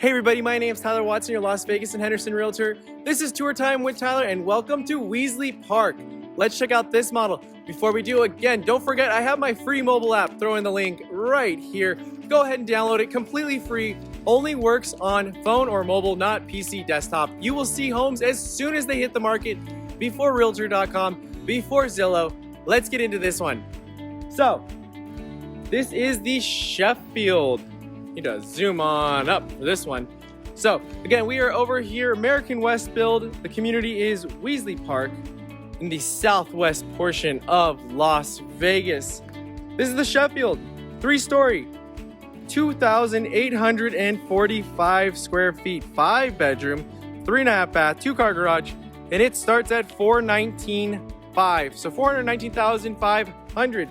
Hey everybody, my name is Tyler Watson, your Las Vegas and Henderson Realtor. This is Tour Time with Tyler and welcome to Wesley Park. Let's check out this model. Before we do, again, don't forget I have my free mobile app. Throw in the link right here. Go ahead and download it, completely free. Only works on phone or mobile, not PC, desktop. You will see homes as soon as they hit the market, before Realtor.com, before Zillow. Let's get into this one. So, this is the Sheffield. Need to zoom on up for this one. So again, we are over here, American West build. The community is Wesley Park in the southwest portion of Las Vegas. This is the Sheffield, 3-story, 2,845 square feet, 5-bedroom, 3.5 bath, 2-car garage, and it starts at $419,500. So $419,500.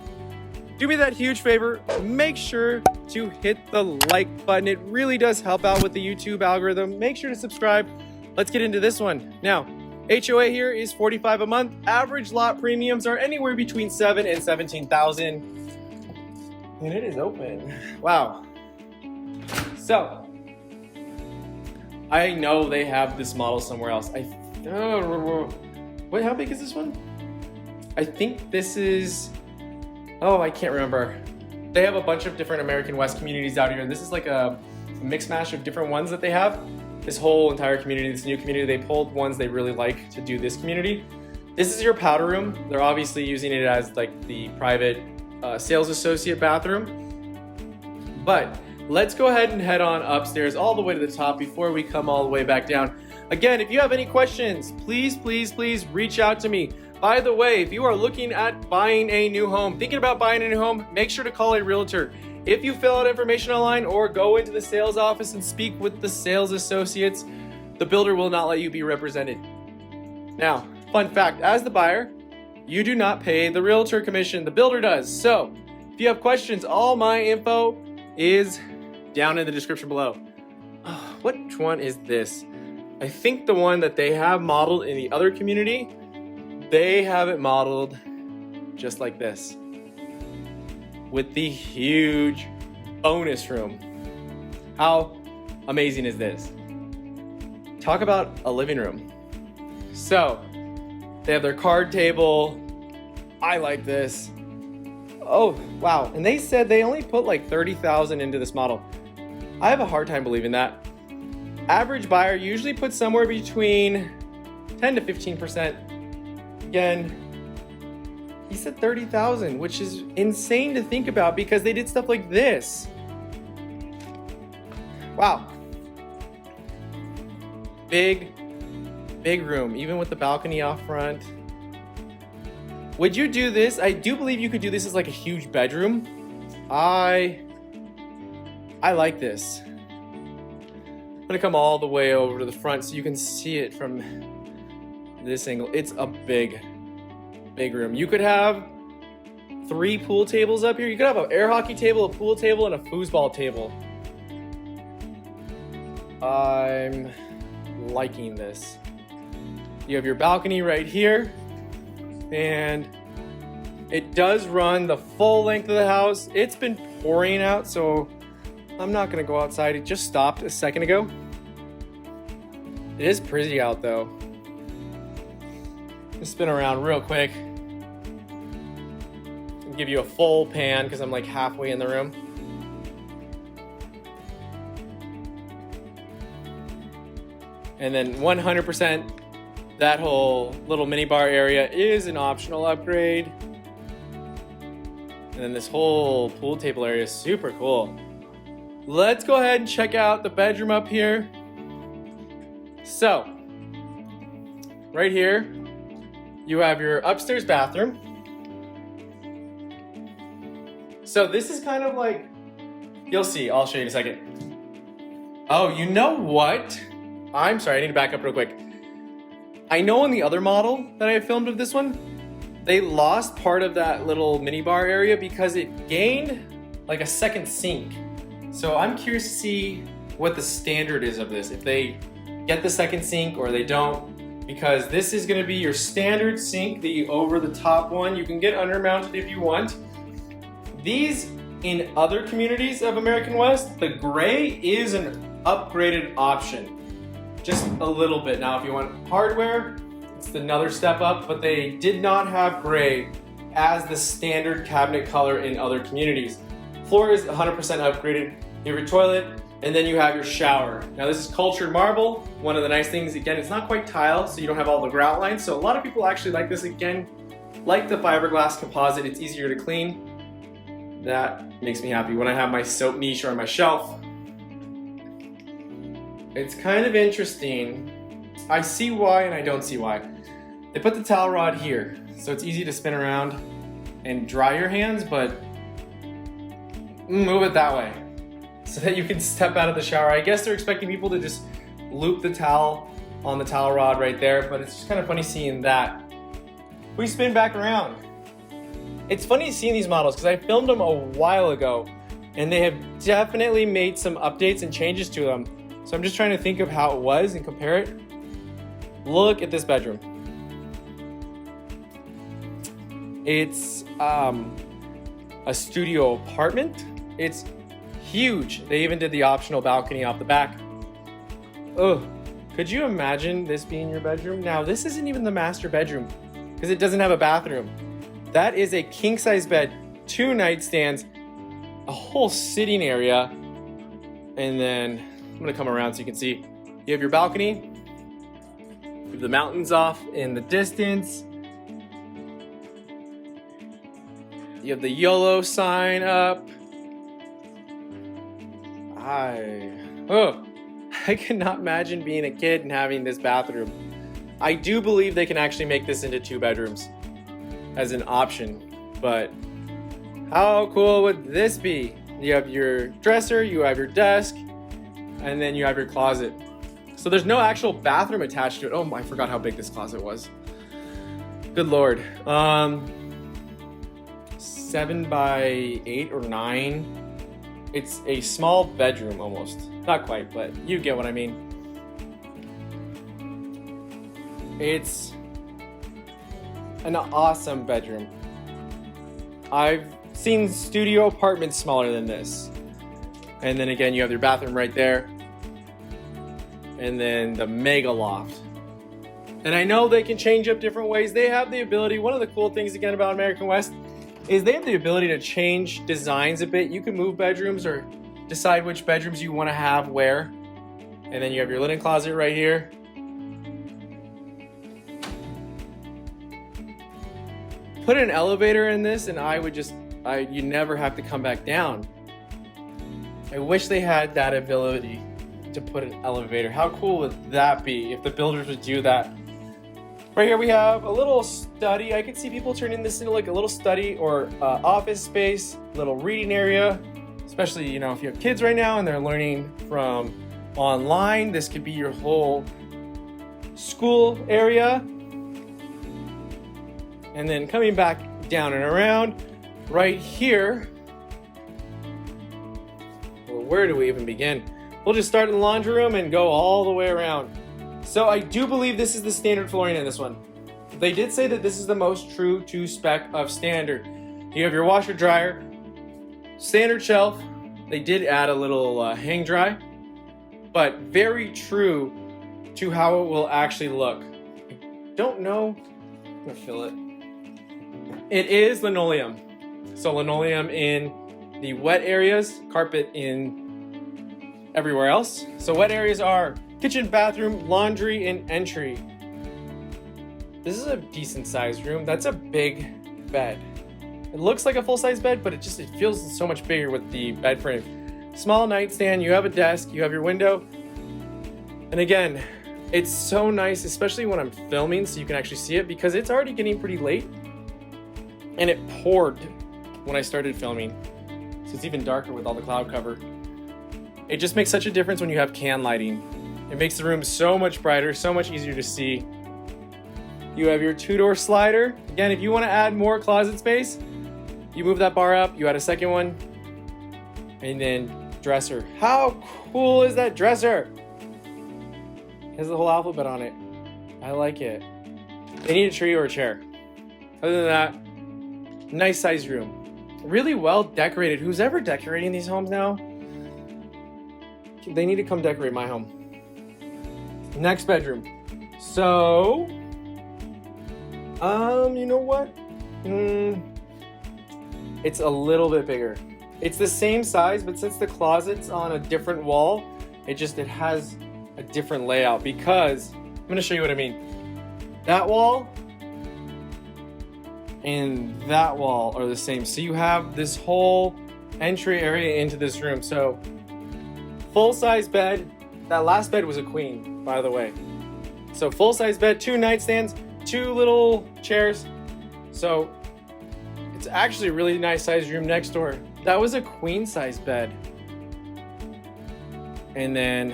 Do me that huge favor, make sure to hit the like button. It really does help out with the YouTube algorithm. Make sure to subscribe. Let's get into this one. Now, HOA here is $45 a month. Average lot premiums are anywhere between $7,000 and $17,000. And it is open. Wow. So, I know they have this model somewhere else. Wait, how big is this one? I think this is, oh, I can't remember. They have a bunch of different American West communities out here. This is like a mix mash of different ones that they have. This whole entire community, this new community, they pulled ones they really like to do this community. This is your powder room. They're obviously using it as like the private sales associate bathroom. But let's go ahead and head on upstairs all the way to the top before we come all the way back down. Again, if you have any questions, please reach out to me. By the way, if you are looking at buying a new home, thinking about buying a new home, make sure to call a realtor. If you fill out information online or go into the sales office and speak with the sales associates, the builder will not let you be represented. Now, fun fact, as the buyer, you do not pay the realtor commission, the builder does. So, if you have questions, all my info is down in the description below. Which one is this? I think the one that they have modeled in the other community, they have it modeled just like this with the huge bonus room. How amazing is this? Talk about a living room. So they have their card table. I like this. Oh, wow. And they said they only put like 30,000 into this model. I have a hard time believing that. Average buyer usually puts somewhere between 10 to 15%. Again, he said 30,000, which is insane to think about because they did stuff like this. Wow. Big room, even with the balcony out front. Would you do this? I do believe you could do this as like a huge bedroom. I like this. I'm gonna come all the way over to the front so you can see it from this angle. It's a big room. You could have 3 pool tables up here. You could have an air hockey table, a pool table, and a foosball table. I'm liking this. You have your balcony right here, and it does run the full length of the house. It's been pouring out, so I'm not gonna go outside. It just stopped a second ago. It is pretty out though. Let's spin around real quick. I'll give you a full pan because I'm like halfway in the room. And then 100%, that whole little mini bar area is an optional upgrade. And then this whole pool table area is super cool. Let's go ahead and check out the bedroom up here. So, right here, you have your upstairs bathroom. So this is kind of like, you'll see, I'll show you in a second. Oh, you know what? I'm sorry, I need to back up real quick. I know in the other model that I filmed of this one, they lost part of that little minibar area because it gained like a second sink. So I'm curious to see what the standard is of this, if they get the second sink or they don't, because this is gonna be your standard sink, the over the top one. You can get under mounted if you want. These in other communities of American West, the gray is an upgraded option. Just a little bit. Now, if you want hardware, it's another step up, but they did not have gray as the standard cabinet color in other communities. Floor is 100% upgraded. You have your toilet, and then you have your shower. Now, this is cultured marble. One of the nice things, again, it's not quite tile, so you don't have all the grout lines. So a lot of people actually like this. Again, like the fiberglass composite, it's easier to clean. That makes me happy. When I have my soap niche or on my shelf, it's kind of interesting. I see why and I don't see why. They put the towel rod here, so it's easy to spin around and dry your hands, but move it that way so that you can step out of the shower. I guess they're expecting people to just loop the towel on the towel rod right there, but it's just kind of funny seeing that. We spin back around. It's funny seeing these models because I filmed them a while ago and they have definitely made some updates and changes to them. So I'm just trying to think of how it was and compare it. Look at this bedroom. It's a studio apartment. It's huge. They even did the optional balcony off the back. Oh, could you imagine this being your bedroom? Now, this isn't even the master bedroom because it doesn't have a bathroom. That is a king size bed, 2 nightstands, a whole sitting area, and then I'm gonna come around so you can see. You have your balcony, you have the mountains off in the distance. You have the YOLO sign up. I cannot imagine being a kid and having this bathroom. I do believe they can actually make this into 2 bedrooms as an option, but how cool would this be? You have your dresser, you have your desk, and then you have your closet. So there's no actual bathroom attached to it. Oh, I forgot how big this closet was. Good Lord. 7 by 8 or 9. It's a small bedroom almost. Not quite, but you get what I mean. It's an awesome bedroom. I've seen studio apartments smaller than this. And then again, you have your bathroom right there. And then the mega loft. And I know they can change up different ways. They have the ability. One of the cool things again about American West is they have the ability to change designs a bit. You can move bedrooms or decide which bedrooms you want to have where. And then you have your linen closet right here. Put an elevator in this and you never have to come back down. I wish they had that ability to put an elevator. How cool would that be if the builders would do that? Right here we have a little study. I could see people turning this into like a little study or office space, little reading area, especially, you know, if you have kids right now and they're learning from online, this could be your whole school area. And then coming back down and around right here, well, where do we even begin? We'll just start in the laundry room and go all the way around. So I do believe this is the standard flooring in this one. They did say that this is the most true to spec of standard. You have your washer dryer, standard shelf. They did add a little hang dry, but very true to how it will actually look. I don't know, I'm gonna fill it. It is linoleum. So linoleum in the wet areas, carpet in everywhere else. So wet areas are kitchen, bathroom, laundry, and entry. This is a decent sized room. That's a big bed. It looks like a full-size bed, but it feels so much bigger with the bed frame. Small nightstand, you have a desk, you have your window. And again, it's so nice, especially when I'm filming so you can actually see it because it's already getting pretty late. And it poured when I started filming. So it's even darker with all the cloud cover. It just makes such a difference when you have can lighting. It makes the room so much brighter, so much easier to see. You have your 2-door slider. Again, if you want to add more closet space, you move that bar up, you add a second one, and then dresser. How cool is that dresser? It has the whole alphabet on it. I like it. They need a tree or a chair. Other than that, nice size room. Really well decorated. Who's ever decorating these homes now? they need to come decorate my home. Next bedroom. So, you know what? It's a little bit bigger. It's the same size, but since the closet's on a different wall, it has a different layout, because I'm gonna show you what I mean. That wall and that wall are the same. So you have this whole entry area into this room. So full-size bed. That last bed was a queen, by the way. So full-size bed, 2 nightstands, 2 little chairs. So it's actually a really nice sized room next door. That was a queen-size bed. And then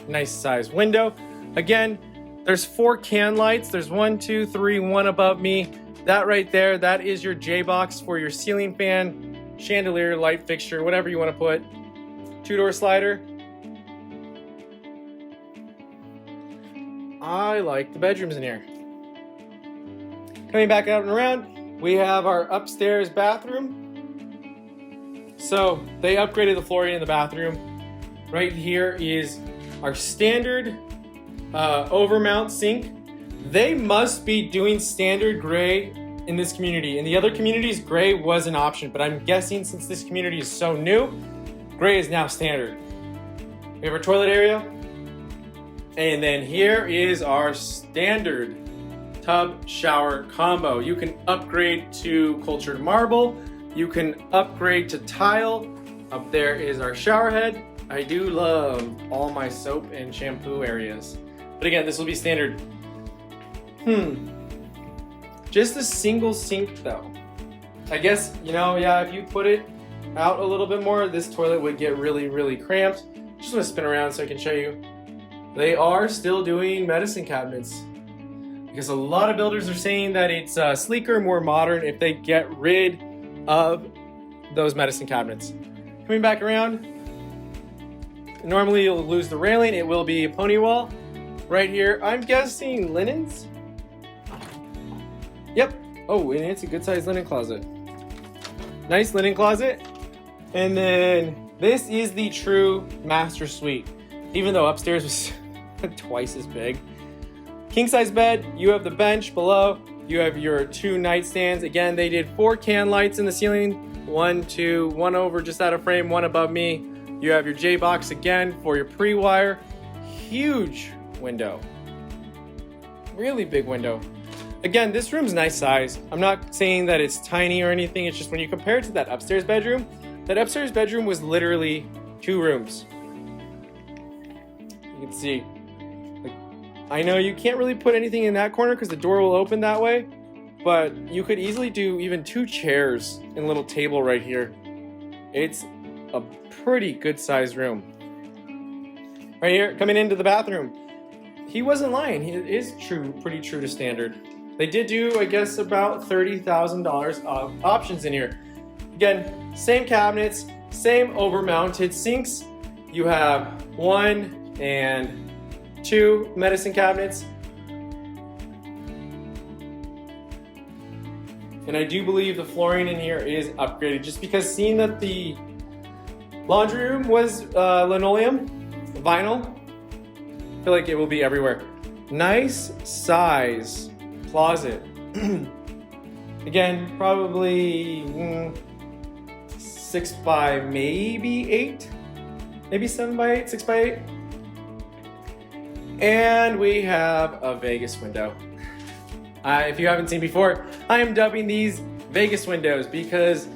nice size window. Again, there's 4 can lights. There's 1, 2, 3, 1 above me. That right there, that is your J-box for your ceiling fan, chandelier, light fixture, whatever you want to put. 2-door slider. I like the bedrooms in here. Coming back out and around, we have our upstairs bathroom. So they upgraded the flooring in the bathroom. Right here is our standard overmount sink. They must be doing standard gray in this community. In the other communities, gray was an option, but I'm guessing since this community is so new, gray is now standard. We have our toilet area. And then here is our standard tub shower combo. You can upgrade to cultured marble. You can upgrade to tile. Up there is our shower head. I do love all my soap and shampoo areas. But again, this will be standard. Just a single sink though. I guess, yeah, if you put it out a little bit more, this toilet would get really, really cramped. Just want to spin around so I can show you. They are still doing medicine cabinets, because a lot of builders are saying that it's sleeker, more modern if they get rid of those medicine cabinets. Coming back around, normally you'll lose the railing. It will be a pony wall. Right here, I'm guessing linens. Yep. Oh, and it's a good sized linen closet. Nice linen closet. And then this is the true master suite, even though upstairs was twice as big. King size bed, you have the bench below, you have your 2 nightstands. Again, they did 4 can lights in the ceiling, 1, 2, 1 over just out of frame, 1 above me. You have your J-box again for your pre-wire. Huge window, really big window. Again, this room's nice size. I'm not saying that it's tiny or anything. It's just when you compare it to that upstairs bedroom was literally 2 rooms. You can see, I know you can't really put anything in that corner because the door will open that way, but you could easily do even 2 chairs and a little table right here. It's a pretty good sized room. Right here, coming into the bathroom. He wasn't lying. He is pretty true to standard. They did do, I guess, about $30,000 of options in here. Again, same cabinets, same over-mounted sinks. You have 1 and 2 medicine cabinets. And I do believe the flooring in here is upgraded, just because seeing that the laundry room was linoleum, vinyl, I feel like it will be everywhere. Nice size closet. Again, probably 6 by maybe 8, maybe 7 by 8, 6 by 8. And we have a Vegas window. If you haven't seen before, I am dubbing these Vegas windows because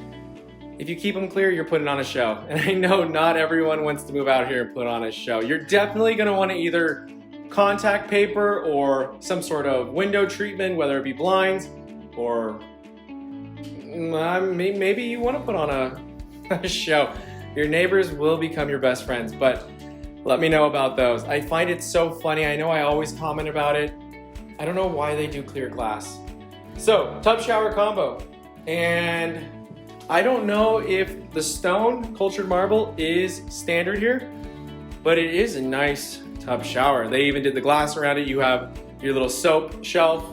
if you keep them clear, you're putting on a show. And I know not everyone wants to move out here and put on a show. You're definitely gonna wanna either contact paper or some sort of window treatment, whether it be blinds or maybe you wanna put on a show. Your neighbors will become your best friends, but let me know about those. I find it so funny. I know I always comment about it. I don't know why they do clear glass. So, tub shower combo. And I don't know if the stone cultured marble is standard here, but it is a nice tub shower. They even did the glass around it. You have your little soap shelf,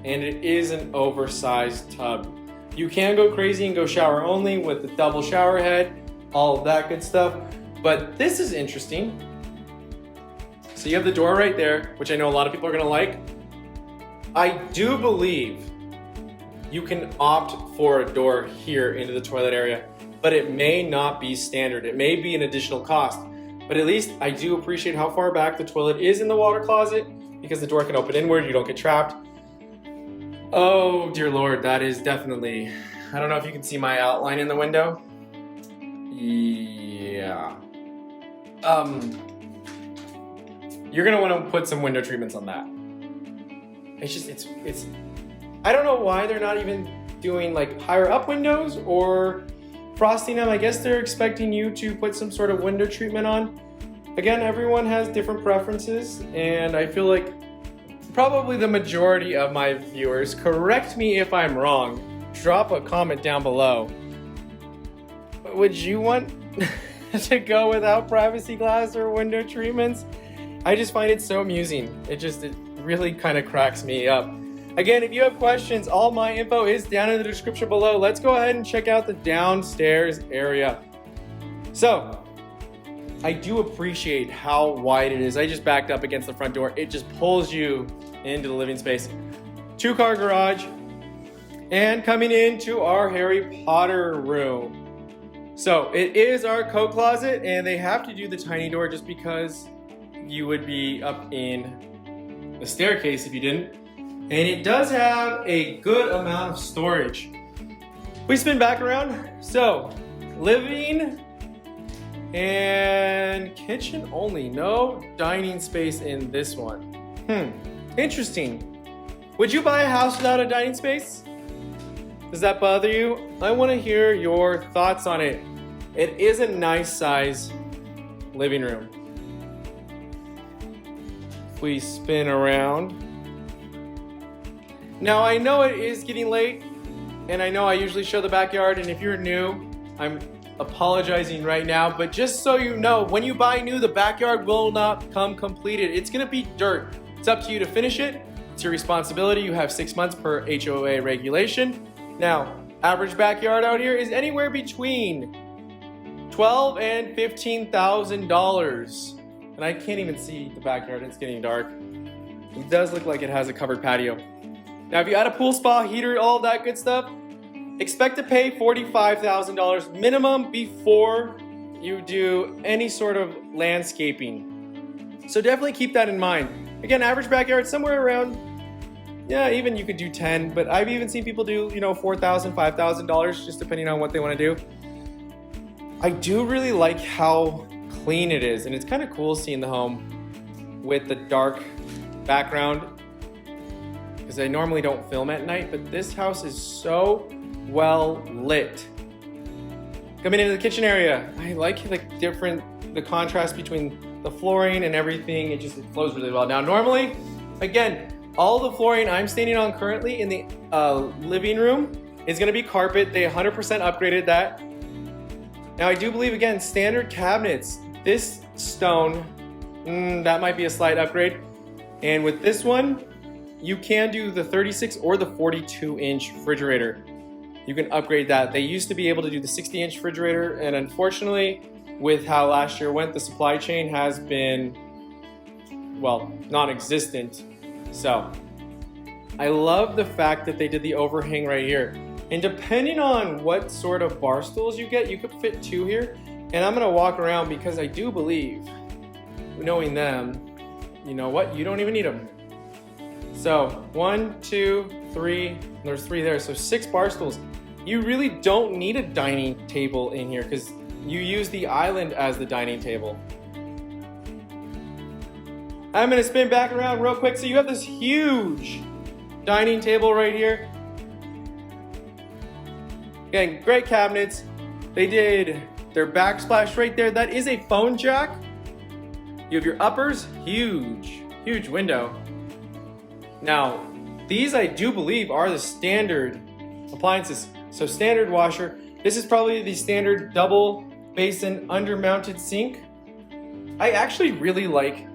and it is an oversized tub. You can go crazy and go shower only with the double shower head, all of that good stuff. But this is interesting. So you have the door right there, which I know a lot of people are gonna like. I do believe you can opt for a door here into the toilet area, but it may not be standard. It may be an additional cost, but at least I do appreciate how far back the toilet is in the water closet because the door can open inward, you don't get trapped. Oh dear Lord, that is definitely, I don't know if you can see my outline in the window. Yeah. You're gonna wanna put some window treatments on that. It's just, it's, I don't know why they're not even doing like higher up windows or frosting them. I guess they're expecting you to put some sort of window treatment on. Again, everyone has different preferences, and I feel like probably the majority of my viewers, correct me if I'm wrong, drop a comment down below. Would you want to go without privacy glass or window treatments? I just find it so amusing. It really kind of cracks me up. Again, if you have questions, all my info is down in the description below. Let's go ahead and check out the downstairs area. So, I do appreciate how wide it is. I just backed up against the front door. It just pulls you into the living space. 2-car garage. And coming into our Harry Potter room. So, it is our coat closet, and they have to do the tiny door just because you would be up in the staircase if you didn't. And it does have a good amount of storage. We spin back around. So, living and kitchen only. No dining space in this one. Interesting. Would you buy a house without a dining space? Does that bother you? I want to hear your thoughts on it. It is a nice size living room. If we spin around. Now I know it is getting late, and I know I usually show the backyard, and if you're new, I'm apologizing right now, but just so you know, when you buy new, the backyard will not come completed. It's gonna be dirt. It's up to you to finish it. It's your responsibility. You have 6 months per HOA regulation. Now, average backyard out here is anywhere between $12,000 and $15,000. And I can't even see the backyard, it's getting dark. It does look like it has a covered patio. Now, if you add a pool, spa, heater, all that good stuff, expect to pay $45,000 minimum before you do any sort of landscaping. So definitely keep that in mind. Again, average backyard somewhere around, yeah, even you could do 10, but I've even seen people do, $4,000, $5,000, just depending on what they want to do. I do really like how clean it is, and it's kind of cool seeing the home with the dark background, because I normally don't film at night, but this house is so well lit. Coming into the kitchen area, I like the contrast between the flooring and everything. It flows really well. Now normally, again, all the flooring I'm standing on currently in the living room is gonna be carpet. They 100% upgraded that. Now I do believe, again, standard cabinets. This stone, that might be a slight upgrade. And with this one, you can do the 36 or the 42-inch refrigerator. You can upgrade that. They used to be able to do the 60-inch refrigerator, and unfortunately, with how last year went, the supply chain has been, well, non-existent. So, I love the fact that they did the overhang right here. And depending on what sort of bar stools you get, you could fit 2 here. And I'm gonna walk around because I do believe, knowing them, you know what, you don't even need them. So 1, 2, 3, there's 3 there, so 6 bar stools. You really don't need a dining table in here because you use the island as the dining table. I'm gonna spin back around real quick. So you have this huge dining table right here. Again, great cabinets. They did their backsplash right there. That is a phone jack. You have your uppers, huge window. Now, these I do believe are the standard appliances. So standard washer. This is probably the standard double basin under-mounted sink. I actually really like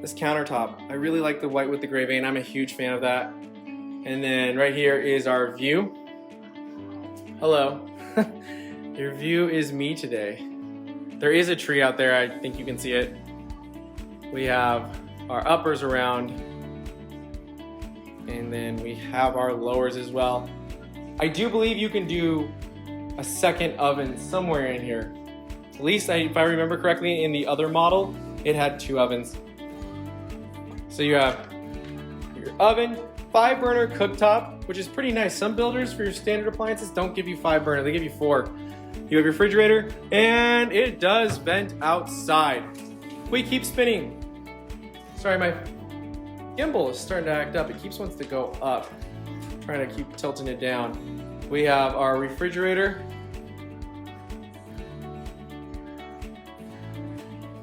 this countertop. I really like the white with the gray vein. I'm a huge fan of that. And then right here is our view. Hello. Your view is me today. There is a tree out there. I think you can see it. We have our uppers around, and then we have our lowers as well. I do believe you can do a second oven somewhere in here. At least if I remember correctly, in the other model, it had 2 ovens. So you have your oven, 5-burner cooktop, which is pretty nice. Some builders for your standard appliances don't give you 5-burner, they give you 4. You have your refrigerator, and it does vent outside. We keep spinning. Sorry, my gimbal is starting to act up. It keeps wanting to go up. I'm trying to keep tilting it down. We have our refrigerator.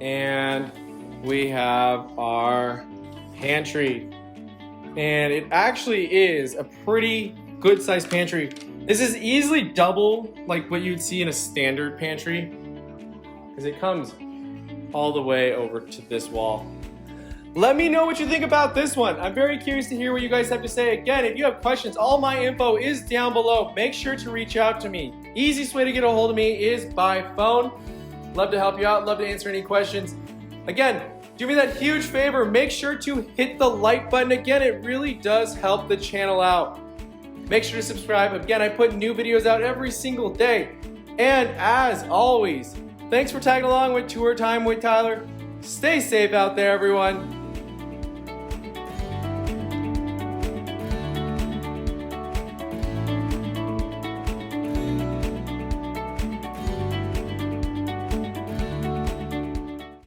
And we have our pantry. And it actually is a pretty good sized pantry. This is easily double like what you'd see in a standard pantry, because it comes all the way over to this wall. Let me know what you think about this one. I'm very curious to hear what you guys have to say. Again, if you have questions, all my info is down below. Make sure to reach out to me. Easiest way to get a hold of me is by phone. Love to help you out, love to answer any questions. Again, do me that huge favor, make sure to hit the like button. Again, it really does help the channel out. Make sure to subscribe. Again, I put new videos out every single day. And as always, thanks for tagging along with Tour Time with Tyler. Stay safe out there, everyone.